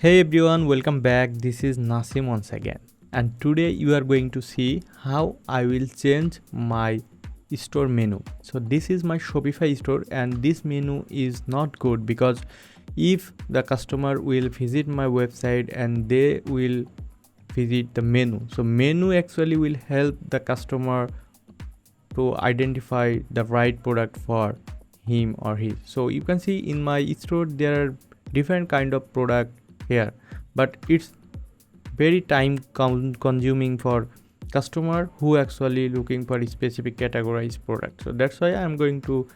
Hey everyone, welcome back. This is Nasim once again, and today you are going to see how I will change my store menu. So this is my Shopify store, and this menu is not good because if the customer will visit my website and they will visit the menu, so menu actually will help the customer to identify the right product for him or his. So you can see in my store there are different kind of product here, but it's very time consuming for customer who actually looking for a specific categorized product. So that's why I'm going to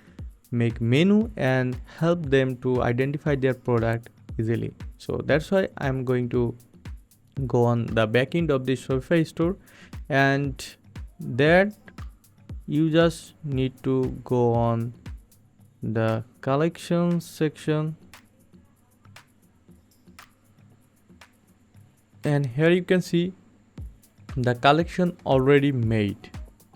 make menu and help them to identify their product easily. So that's why I'm going to go on the back end of the Shopify store, and that you just need to go on the collections section, and here you can see the collection already made.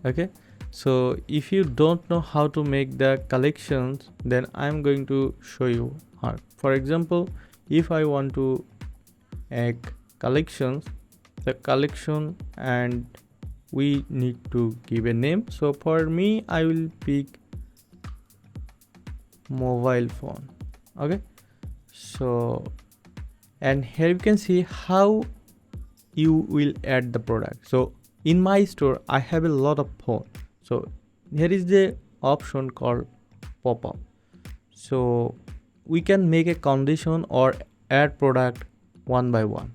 Okay, so if you don't know how to make the collections, then I'm going to show you how. For example, if I want to make collections, the collection, and we need to give a name. So for me I will pick mobile phone. Okay, so and here you can see how you will add the product. So in my store I have a lot of phone, so here is the option called pop-up. So we can make a condition or add product one by one.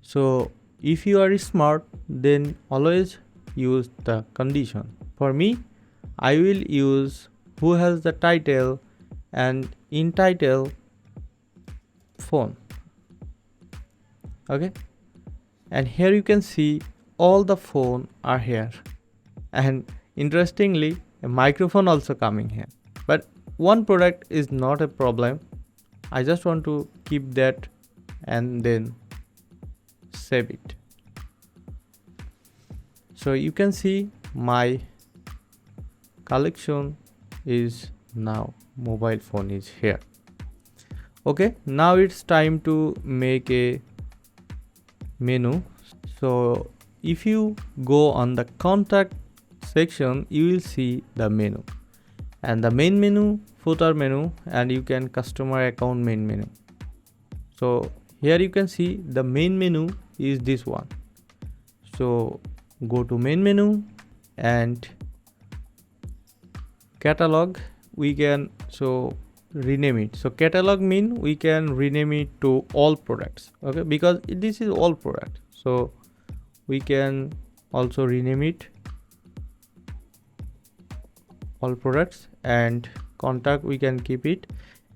So if you are smart, then always use the condition. For me, I will use who has the title, and in title phone. Okay, and here you can see all the phone are here, and interestingly a microphone also coming here, but one product is not a problem. I just want to keep that and then save it. So you can see my collection is now mobile phone is here. Okay, now it's time to make a menu. So if you go on the contact section, you will see the menu, and the main menu, footer menu, and you can customer account main menu. So here you can see the main menu is this one. So go to main menu and catalog, we can so rename it. So catalog mean we can rename it to all products. Okay, because this is all product, so we can also rename it all products, and contact we can keep it,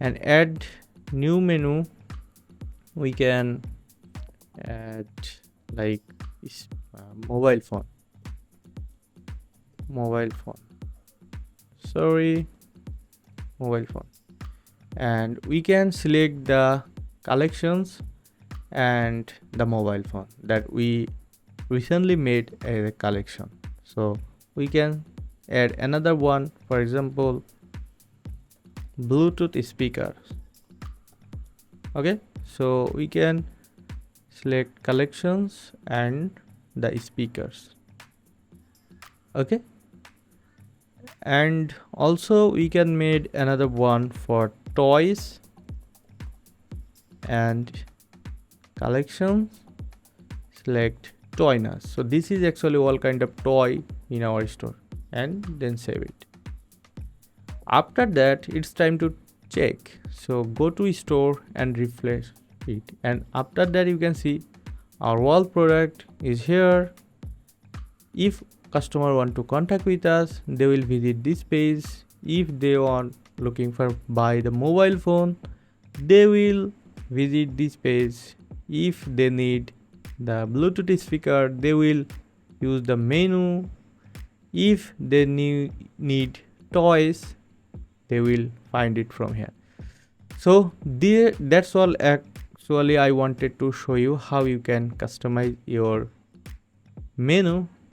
and add new menu we can add like mobile phone and we can select the collections and the mobile phone that we recently made a collection. So we can add another one, for example Bluetooth speakers. Okay, so we can select collections and the speakers. Okay, and also we can make another one for toys and collections, select toyness. So this is actually all kind of toy in our store, and then save it. After that it's time to check. So go to store and refresh it, and after that you can see our wall product is here. If customer want to contact with us, they will visit this page. If they want looking for buy the mobile phone, they will visit this page. If they need the Bluetooth speaker, they will use the menu. If they need toys, they will find it from here. So that's all. Actually I wanted to show you how you can customize your menu